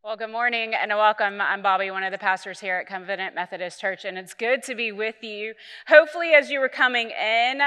Well, good morning and welcome. I'm Bobbi, one of the pastors here at Covenant Methodist Church, and it's good to be with you. Hopefully, as you were coming in,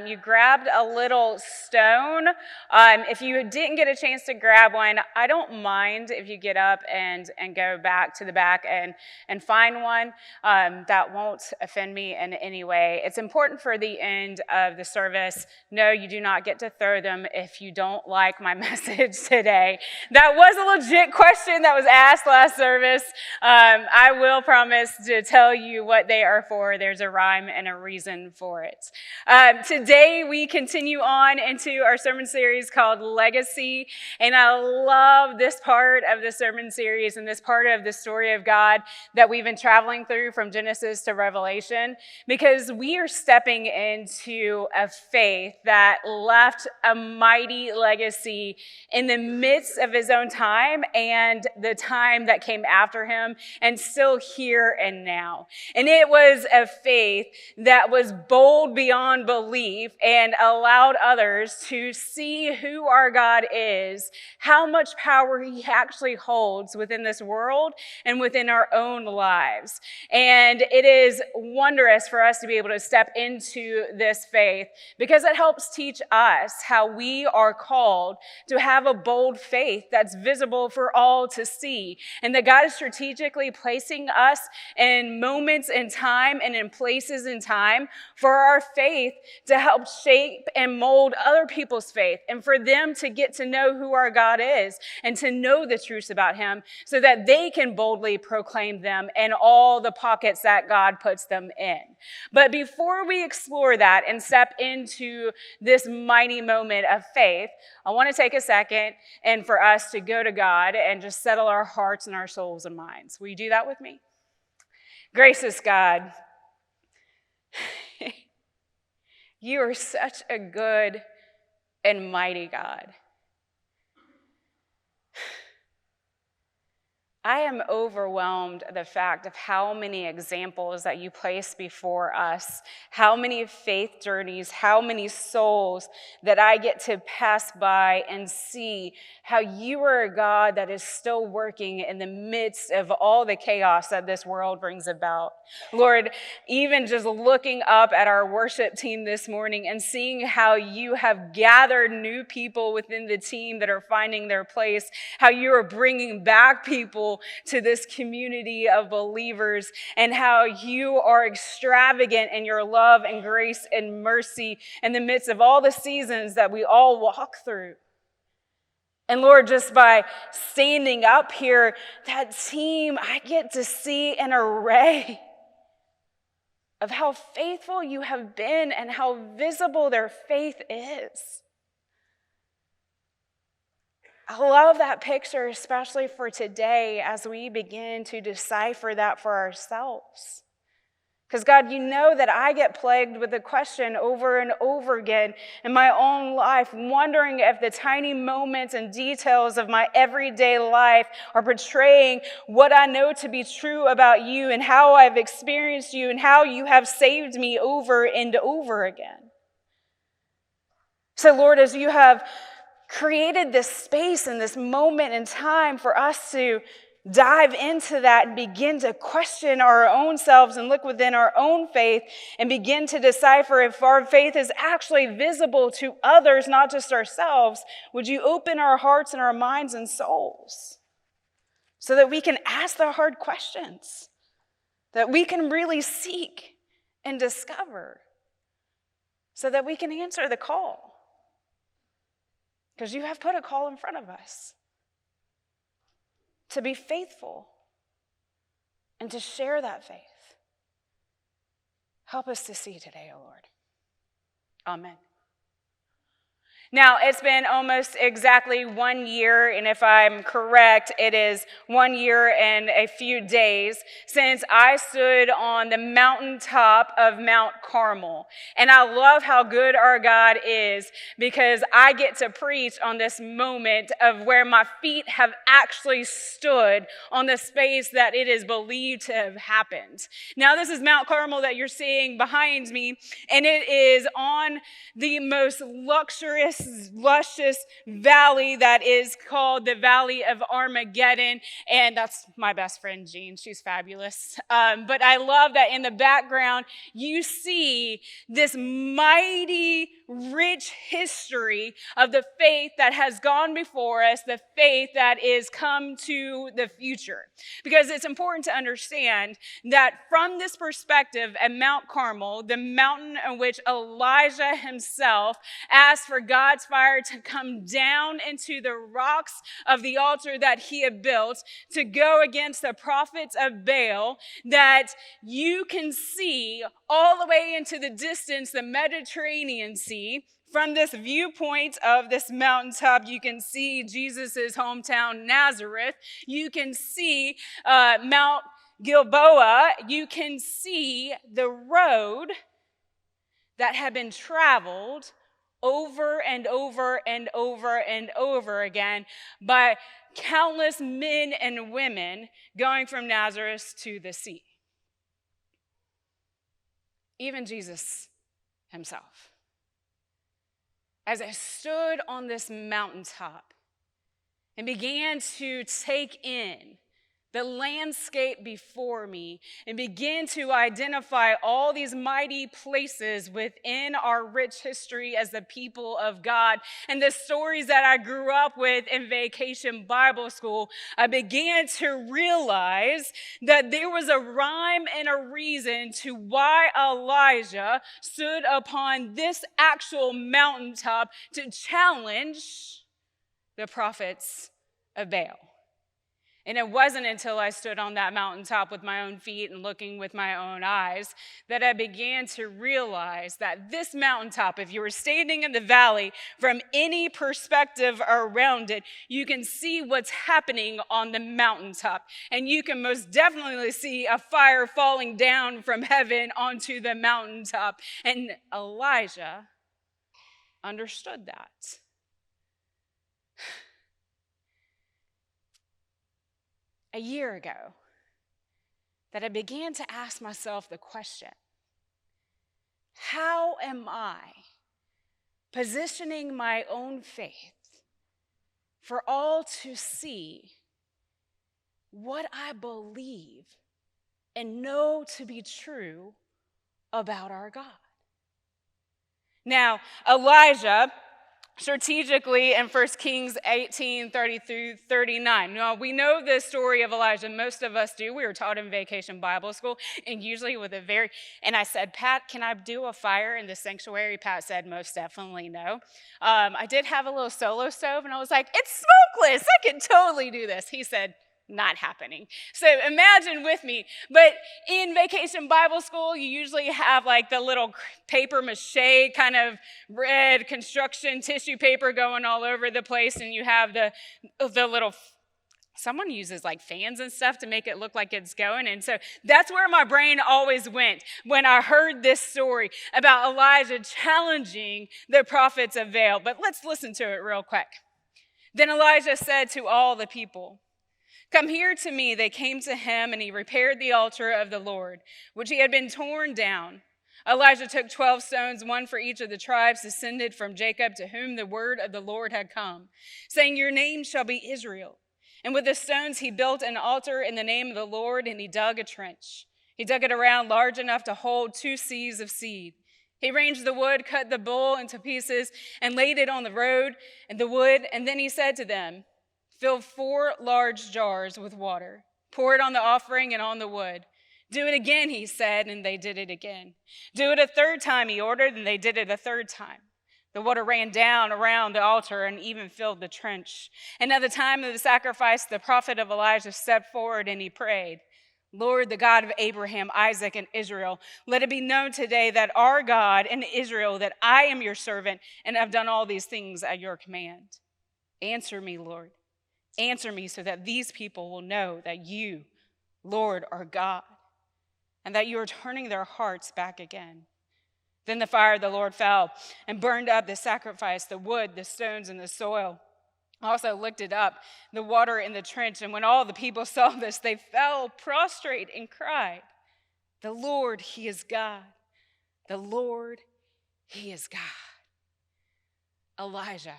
you grabbed a little stone. If you didn't get a chance to grab one, I don't mind if you get up and go back to the back and find one. That won't offend me in any way. It's important for the end of the service. No, you do not get to throw them if you don't like my message today. That was a legit question that was asked last service. I will promise to tell you what they are for. There's a rhyme and a reason for it. Today we continue on into our sermon series called Legacy, and I love this part of the sermon series and this part of the story of God that we've been traveling through from Genesis to Revelation, because we are stepping into a faith that left a mighty legacy in the midst of his own time and the time that came after him, and still here and now. And it was a faith that was bold beyond belief and allowed others to see who our God is, how much power he actually holds within this world and within our own lives. And it is wondrous for us to be able to step into this faith, because it helps teach us how we are called to have a bold faith that's visible for all to see, and that God is strategically placing us in moments in time and in places in time for our faith to help shape and mold other people's faith, and for them to get to know who our God is and to know the truths about him so that they can boldly proclaim them in all the pockets that God puts them in. But before we explore that and step into this mighty moment of faith, I want to take a second and for us to go to God and just settle our hearts and our souls and minds. Will you do that with me? Gracious God, you are such a good and mighty God. I am overwhelmed at the fact of how many examples that you place before us, how many faith journeys, how many souls that I get to pass by and see how you are a God that is still working in the midst of all the chaos that this world brings about. Lord, even just looking up at our worship team this morning and seeing how you have gathered new people within the team that are finding their place, how you are bringing back people to this community of believers, and how you are extravagant in your love and grace and mercy in the midst of all the seasons that we all walk through. And Lord, just by standing up here, that team, I get to see an array of how faithful you have been and how visible their faith is. I love that picture, especially for today as we begin to decipher that for ourselves. Because God, you know that I get plagued with the question over and over again in my own life, wondering if the tiny moments and details of my everyday life are portraying what I know to be true about you and how I've experienced you and how you have saved me over and over again. So Lord, as you have created this space and this moment in time for us to dive into that and begin to question our own selves and look within our own faith and begin to decipher if our faith is actually visible to others, not just ourselves, would you open our hearts and our minds and souls so that we can ask the hard questions, that we can really seek and discover, so that we can answer the call. Because you have put a call in front of us to be faithful and to share that faith. Help us to see today, O Lord. Amen. Now, it's been almost exactly 1 year, and if I'm correct, it is 1 year and a few days since I stood on the mountaintop of Mount Carmel. And I love how good our God is, because I get to preach on this moment of where my feet have actually stood on the space that it is believed to have happened. Now, this is Mount Carmel that you're seeing behind me, and it is on the most luxurious this luscious valley that is called the Valley of Armageddon. And that's my best friend, Jean. She's fabulous. But I love that in the background, you see this mighty, rich history of the faith that has gone before us, the faith that is come to the future. Because it's important to understand that from this perspective at Mount Carmel, the mountain on which Elijah himself asked for God's fire to come down into the rocks of the altar that he had built to go against the prophets of Baal, that you can see all the way into the distance the Mediterranean Sea. From this viewpoint of this mountaintop, you can see Jesus' hometown, Nazareth. You can see Mount Gilboa. You can see the road that had been traveled over and over and over and over again by countless men and women going from Nazareth to the sea. Even Jesus himself. As I stood on this mountaintop and began to take in the landscape before me and begin to identify all these mighty places within our rich history as the people of God and the stories that I grew up with in Vacation Bible School, I began to realize that there was a rhyme and a reason to why Elijah stood upon this actual mountaintop to challenge the prophets of Baal. And it wasn't until I stood on that mountaintop with my own feet and looking with my own eyes that I began to realize that this mountaintop, if you were standing in the valley from any perspective around it, you can see what's happening on the mountaintop. And you can most definitely see a fire falling down from heaven onto the mountaintop. And Elijah understood that. A year ago, that I began to ask myself the question, how am I positioning my own faith for all to see what I believe and know to be true about our God? Now, Elijah, strategically in 1 Kings 18:30-39. Now, we know the story of Elijah. Most of us do. We were taught in Vacation Bible School, and usually with and I said, Pat, can I do a fire in the sanctuary? Pat said, most definitely no. I did have a little solo stove, and I was like, it's smokeless. I can totally do this. He said, not happening. So imagine with me, but in Vacation Bible School, you usually have like the little paper mache kind of red construction tissue paper going all over the place, and you have the little, someone uses like fans and stuff to make it look like it's going. And so that's where my brain always went when I heard this story about Elijah challenging the prophets of Baal. But let's listen to it real quick. Then Elijah said to all the people, come here to me. They came to him, and he repaired the altar of the Lord, which he had been torn down. Elijah took 12 stones, one for each of the tribes descended from Jacob, to whom the word of the Lord had come, saying, your name shall be Israel. And with the stones he built an altar in the name of the Lord, and he dug a trench. He dug it around large enough to hold 2 seahs of seed. He arranged the wood, cut the bull into pieces, and laid it on the road and the wood. And then he said to them, fill 4 large jars with water. Pour it on the offering and on the wood. Do it again, he said, and they did it again. Do it a 3rd time, he ordered, and they did it a 3rd time. The water ran down around the altar and even filled the trench. And at the time of the sacrifice, the prophet of Elijah stepped forward and he prayed, Lord, the God of Abraham, Isaac, and Israel, let it be known today that our God in Israel, that I am your servant and have done all these things at your command. Answer me, Lord. Answer me so that these people will know that you, Lord, are God, and that you are turning their hearts back again. Then the fire of the Lord fell and burned up the sacrifice, the wood, the stones, and the soil. Also lifted up the water in the trench. And when all the people saw this, they fell prostrate and cried, the Lord, he is God. The Lord, he is God. Elijah.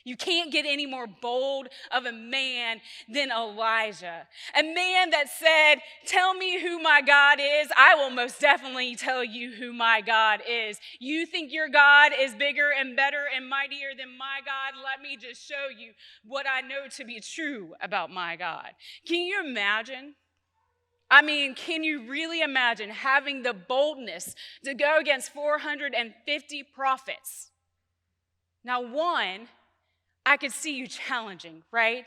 You can't get any more bold of a man than Elijah. A man that said, tell me who my God is. I will most definitely tell you who my God is. You think your God is bigger and better and mightier than my God? Let me just show you what I know to be true about my God. Can you imagine? I mean, can you really imagine having the boldness to go against 450 prophets? Now, one, I could see you challenging, right?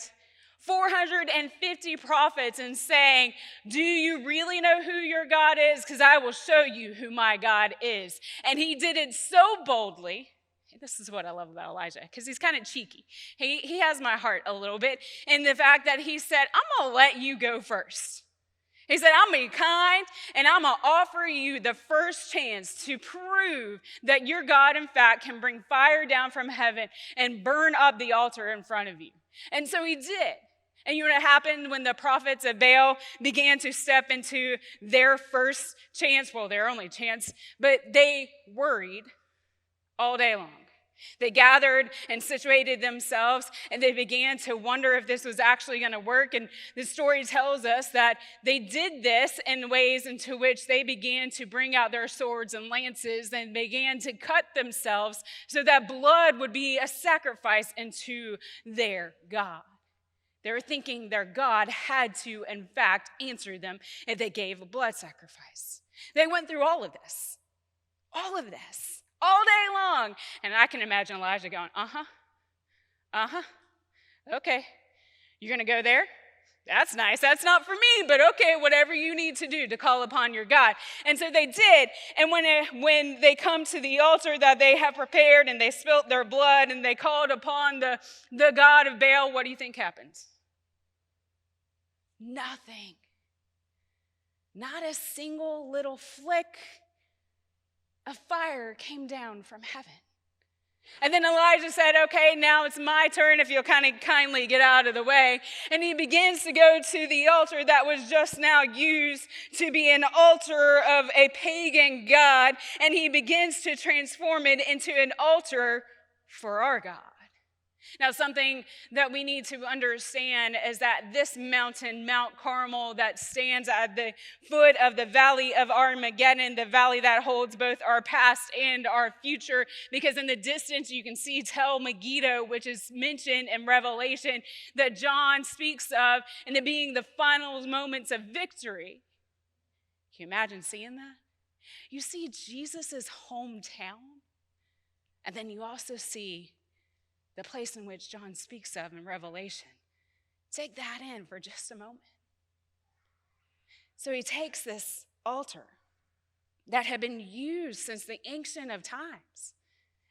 450 prophets and saying, do you really know who your God is? Because I will show you who my God is. And he did it so boldly. This is what I love about Elijah, because he's kind of cheeky. He has my heart a little bit in the fact that he said, I'm going to let you go first. He said, I'm going to be kind, and I'm going to offer you the first chance to prove that your God, in fact, can bring fire down from heaven and burn up the altar in front of you. And so he did. And you know what happened when the prophets of Baal began to step into their first chance? Well, their only chance, but they worried all day long. They gathered and situated themselves, and they began to wonder if this was actually going to work. And the story tells us that they did this in ways into which they began to bring out their swords and lances and began to cut themselves so that blood would be a sacrifice into their God. They were thinking their God had to, in fact, answer them if they gave a blood sacrifice. They went through all of this. All day long. And I can imagine Elijah going, okay, you're going to go there? That's nice. That's not for me, but okay, whatever you need to do to call upon your God. And so they did. And when they come to the altar that they have prepared and they spilt their blood and they called upon the God of Baal, what do you think happens? Nothing. Not a single little flick of fire came down from heaven. And then Elijah said, okay, now it's my turn if you'll kind of kindly get out of the way. And he begins to go to the altar that was just now used to be an altar of a pagan god. And he begins to transform it into an altar for our God. Now, something that we need to understand is that this mountain, Mount Carmel, that stands at the foot of the valley of Armageddon, the valley that holds both our past and our future, because in the distance you can see Tel Megiddo, which is mentioned in Revelation, that John speaks of, and it being the final moments of victory. Can you imagine seeing that? You see Jesus' hometown, and then you also see the place in which John speaks of in Revelation. Take that in for just a moment. So he takes this altar that had been used since the ancient of times,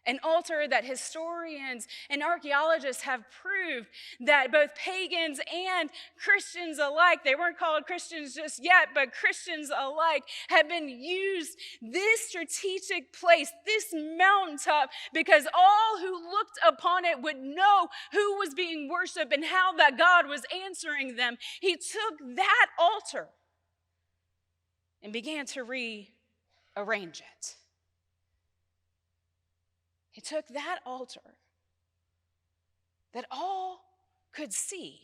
an altar that historians and archaeologists have proved that both pagans and Christians alike, they weren't called Christians just yet, but Christians alike have been used this strategic place, this mountaintop, because all who looked upon it would know who was being worshiped and how that God was answering them. He took that altar and began to rearrange it. He took that altar that all could see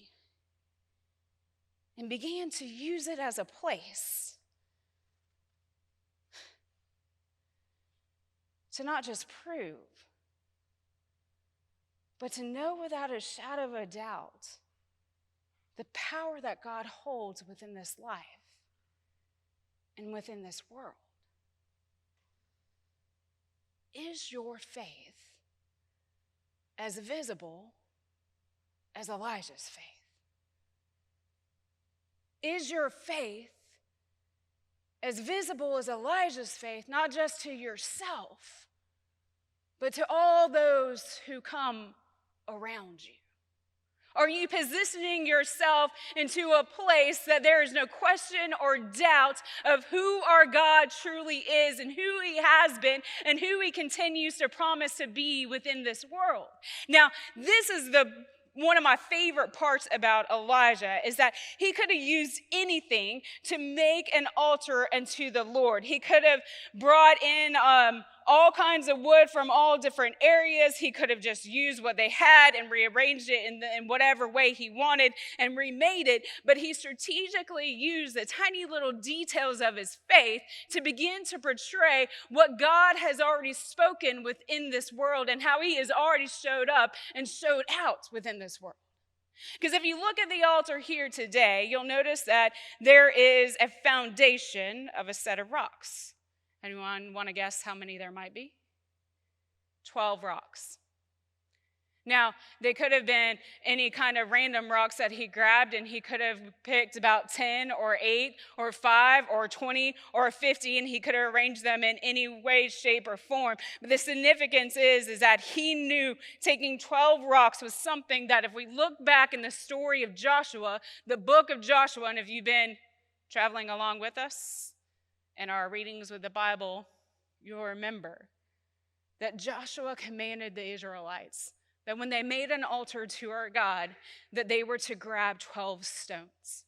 and began to use it as a place to not just prove, but to know without a shadow of a doubt the power that God holds within this life and within this world. Is your faith as visible as Elijah's faith? Is your faith as visible as Elijah's faith, not just to yourself, but to all those who come around you? Are you positioning yourself into a place that there is no question or doubt of who our God truly is and who he has been and who he continues to promise to be within this world? Now, this is one of my favorite parts about Elijah, is that he could have used anything to make an altar unto the Lord. He could have brought in all kinds of wood from all different areas. He could have just used what they had and rearranged it in whatever way he wanted and remade it. But he strategically used the tiny little details of his faith to begin to portray what God has already spoken within this world and how he has already showed up and showed out within this world. Because if you look at the altar here today, you'll notice that there is a foundation of a set of rocks. Anyone want to guess how many there might be? 12 rocks. Now, they could have been any kind of random rocks that he grabbed, and he could have picked about 10 or 8 or 5 or 20 or 50, and he could have arranged them in any way, shape, or form. But the significance is that he knew taking 12 rocks was something that if we look back in the story of Joshua, the book of Joshua, and if you've been traveling along with us in our readings with the Bible, you'll remember that Joshua commanded the Israelites that when they made an altar to our God, that they were to grab 12 stones.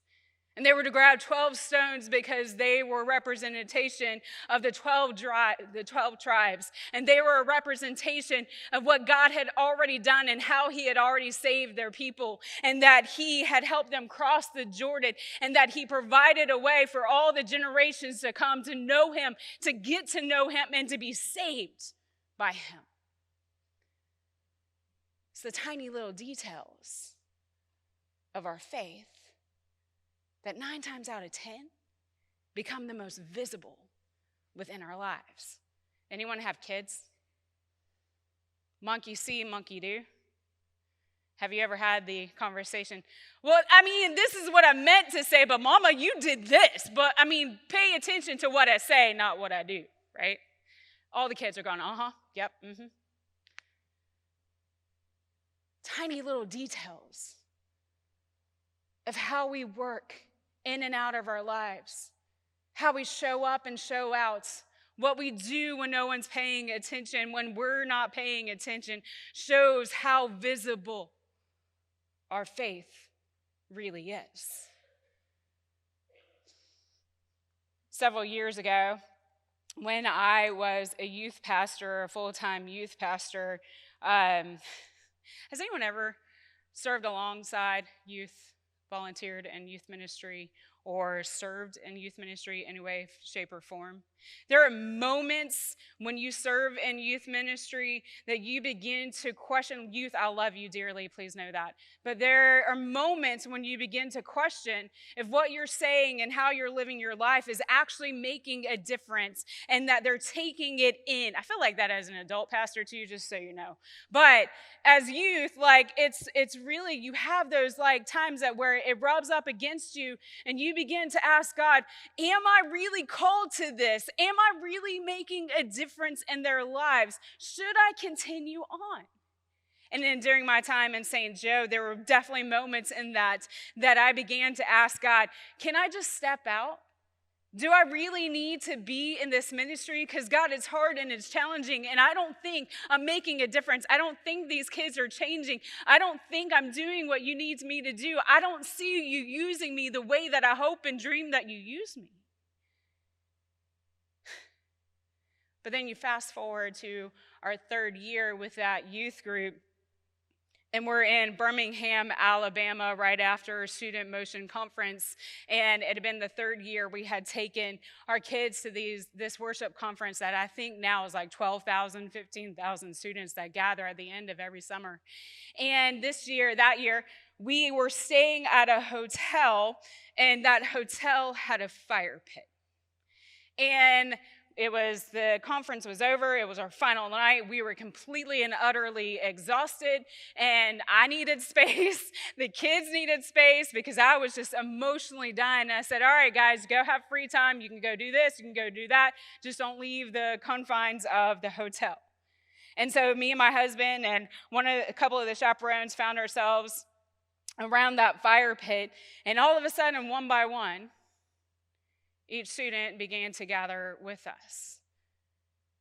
And they were to grab 12 stones because they were representation of the 12 tribes. And they were a representation of what God had already done and how he had already saved their people. And that he had helped them cross the Jordan. And that he provided a way for all the generations to come to know him, to get to know him, and to be saved by him. It's the tiny little details of our faith that 9 times out of 10 become the most visible within our lives. Anyone have kids? Monkey see, monkey do. Have you ever had the conversation? Well, this is what I meant to say, but Mama, you did this. But, pay attention to what I say, not what I do, right? All the kids are going, yep, mm-hmm. Tiny little details of how we work in and out of our lives, how we show up and show out, what we do when no one's paying attention, when we're not paying attention, shows how visible our faith really is. Several years ago, when I was a youth pastor, a full-time youth pastor, has anyone ever served alongside youth, volunteered in youth ministry, or served in youth ministry in any way, shape, or form? There are moments when you serve in youth ministry that you begin to question youth. I love you dearly, please know that. But there are moments when you begin to question if what you're saying and how you're living your life is actually making a difference and that they're taking it in. I feel like that as an adult pastor too, just so you know. But as youth, it's really, you have those times that where it rubs up against you and you begin to ask God, am I really called to this? Am I really making a difference in their lives? Should I continue on? And then during my time in St. Joe, there were definitely moments in that I began to ask God, can I just step out? Do I really need to be in this ministry? Because God, it's hard and it's challenging, and I don't think I'm making a difference. I don't think these kids are changing. I don't think I'm doing what you need me to do. I don't see you using me the way that I hope and dream that you use me. But then you fast forward to our 3rd year with that youth group, and we're in Birmingham, Alabama, right after Student Motion Conference. And it had been the 3rd year we had taken our kids to this worship conference that I think now is 12,000, 15,000 students that gather at the end of every summer. And that year, we were staying at a hotel, and that hotel had a fire pit. And the conference was over. It was our final night. We were completely and utterly exhausted, and I needed space. The kids needed space because I was just emotionally dying. And I said, all right, guys, go have free time. You can go do this. You can go do that. Just don't leave the confines of the hotel. And so me and my husband and a couple of the chaperones found ourselves around that fire pit, and all of a sudden, one by one, each student began to gather with us.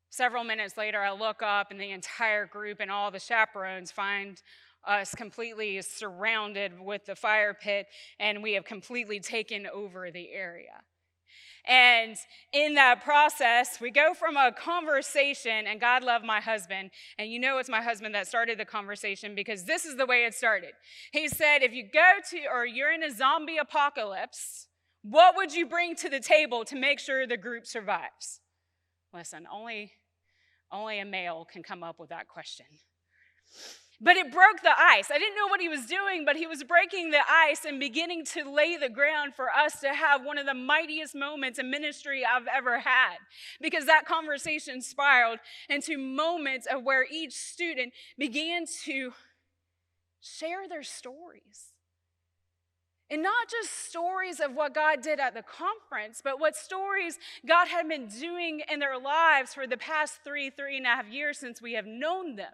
Several minutes later, I look up, and the entire group and all the chaperones find us completely surrounded with the fire pit, and we have completely taken over the area. And in that process, we go from a conversation, and God love my husband, and you know it's my husband that started the conversation because this is the way it started. He said, if you go to, or you're in a zombie apocalypse, what would you bring to the table to make sure the group survives? Listen, only a male can come up with that question. But it broke the ice. I didn't know what he was doing, but he was breaking the ice and beginning to lay the ground for us to have one of the mightiest moments in ministry I've ever had. Because that conversation spiraled into moments of where each student began to share their stories. And not just stories of what God did at the conference, but what stories God had been doing in their lives for the past 3.5 years since we have known them.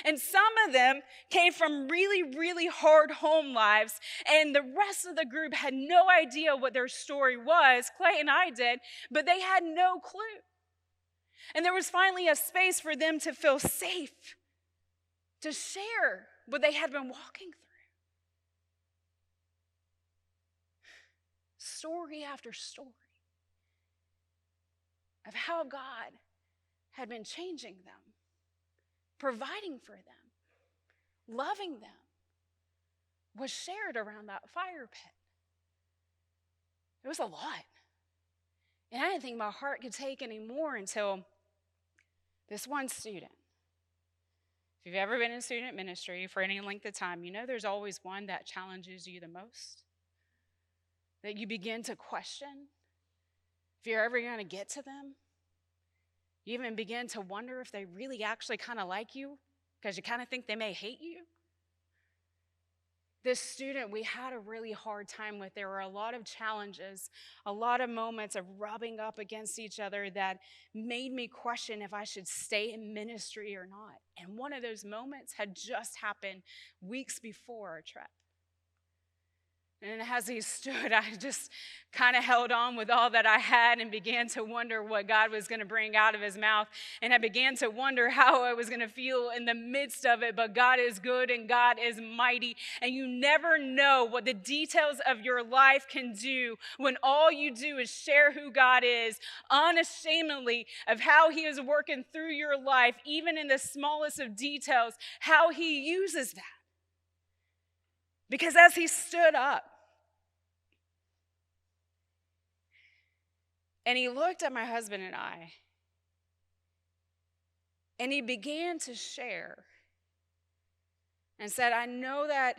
And some of them came from really, really hard home lives, and the rest of the group had no idea what their story was. Clay and I did, but they had no clue. And there was finally a space for them to feel safe, to share what they had been walking through. Story after story of how God had been changing them, providing for them, loving them, was shared around that fire pit. It was a lot. And I didn't think my heart could take any more until this one student. If you've ever been in student ministry for any length of time, you know there's always one that challenges you the most, that you begin to question if you're ever going to get to them. You even begin to wonder if they really actually kind of like you because you kind of think they may hate you. This student we had a really hard time with. There were a lot of challenges, a lot of moments of rubbing up against each other that made me question if I should stay in ministry or not. And one of those moments had just happened weeks before our trip. And as he stood, I just kind of held on with all that I had and began to wonder what God was going to bring out of his mouth. And I began to wonder how I was going to feel in the midst of it. But God is good and God is mighty. And you never know what the details of your life can do when all you do is share who God is unashamedly, of how he is working through your life, even in the smallest of details, how he uses that. Because as he stood up, and he looked at my husband and I, and he began to share and said, I know that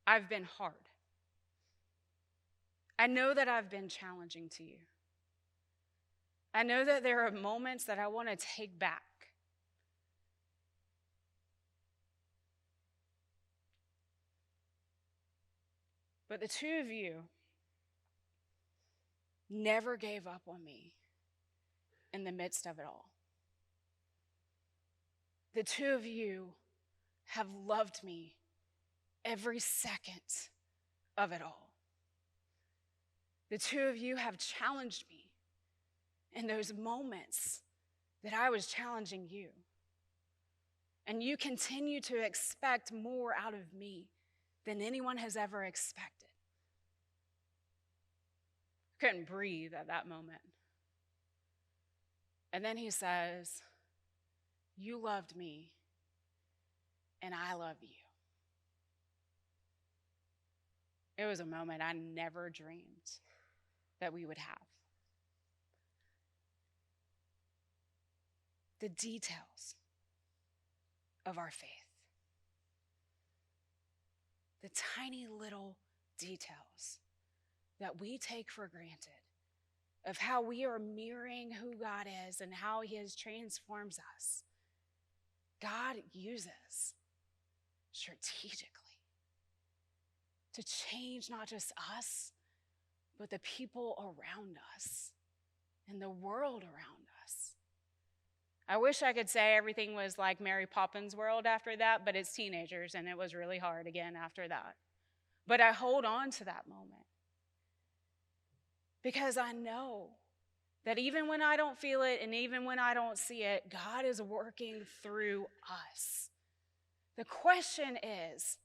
I've been hard. I know that I've been challenging to you. I know that there are moments that I want to take back. But the two of you never gave up on me in the midst of it all. The two of you have loved me every second of it all. The two of you have challenged me in those moments that I was challenging you. And you continue to expect more out of me than anyone has ever expected. Couldn't breathe at that moment. And then he says, you loved me and I love you. It was a moment I never dreamed that we would have. The details of our faith. The tiny little details that we take for granted of how we are mirroring who God is and how he has transformed us. God uses strategically to change not just us, but the people around us and the world around us. I wish I could say everything was like Mary Poppins' world after that, but it's teenagers and it was really hard again after that. But I hold on to that moment because I know that even when I don't feel it and even when I don't see it, God is working through us. The question is,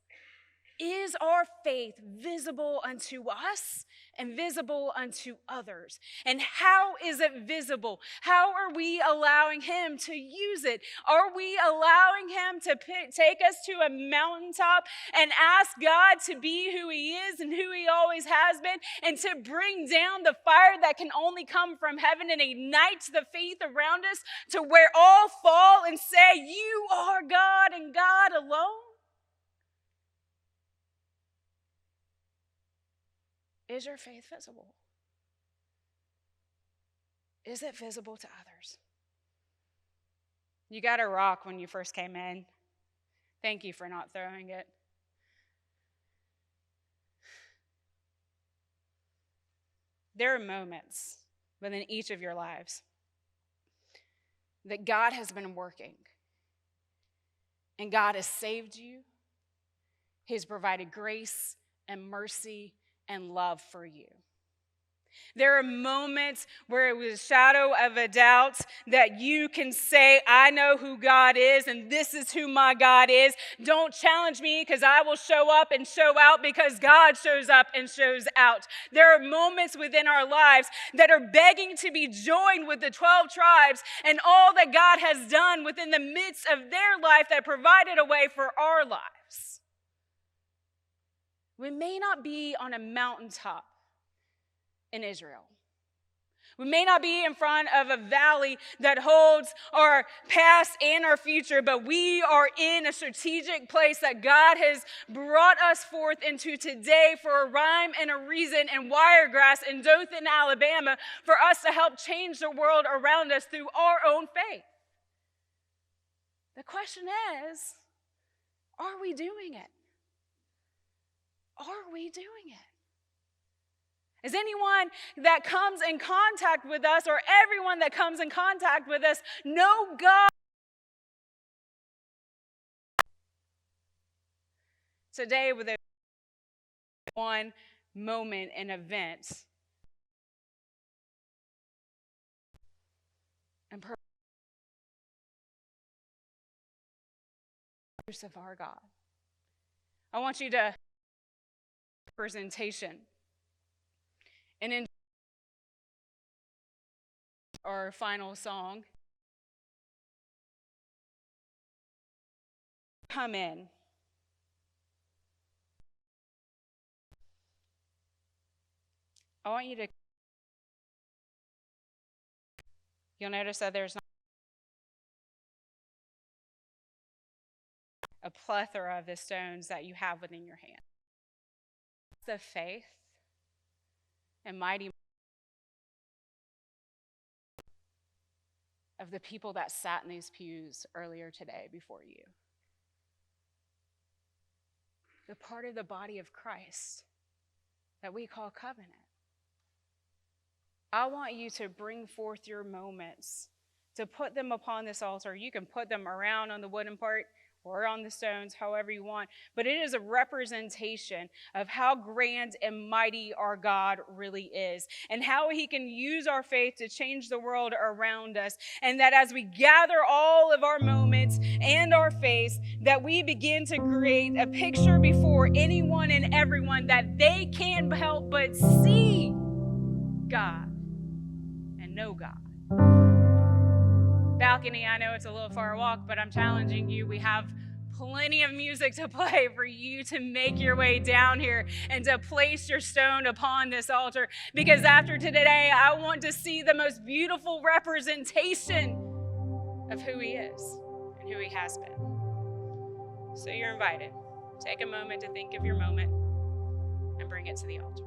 Is our faith visible unto us and visible unto others? And how is it visible? How are we allowing him to use it? Are we allowing him to take us to a mountaintop and ask God to be who he is and who he always has been, and to bring down the fire that can only come from heaven and ignite the faith around us to where all fall and say, you are God and God alone? Is your faith visible? Is it visible to others? You got a rock when you first came in. Thank you for not throwing it. There are moments within each of your lives that God has been working, and God has saved you. He's provided grace and mercy and love for you. There are moments where it was a shadow of a doubt that you can say, I know who God is, and this is who my God is. Don't challenge me, because I will show up and show out, because God shows up and shows out. There are moments within our lives that are begging to be joined with the 12 tribes and all that God has done within the midst of their life that provided a way for our lives. We may not be on a mountaintop in Israel. We may not be in front of a valley that holds our past and our future, but we are in a strategic place that God has brought us forth into today for a rhyme and a reason in Wiregrass in Dothan, Alabama, for us to help change the world around us through our own faith. The question is, are we doing it? Are we doing it? Is anyone that comes in contact with us, or everyone that comes in contact with us, know God? Today, with a one moment and event, and purpose of our God. I want you to presentation. And in our final song, come in. I want you to, you'll notice that there's not a plethora of the stones that you have within your hand. The faith and mighty of the people that sat in these pews earlier today before you. The part of the body of Christ that we call covenant. I want you to bring forth your moments, to put them upon this altar. You can put them around on the wooden part or on the stones, however you want. But it is a representation of how grand and mighty our God really is, and how he can use our faith to change the world around us. And that as we gather all of our moments and our faith, that we begin to create a picture before anyone and everyone that they can't help but see God and know God. Balcony, I know it's a little far walk, but I'm challenging you. We have plenty of music to play for you to make your way down here and to place your stone upon this altar. Because after today, I want to see the most beautiful representation of who he is and who he has been. So you're invited. Take a moment to think of your moment and bring it to the altar.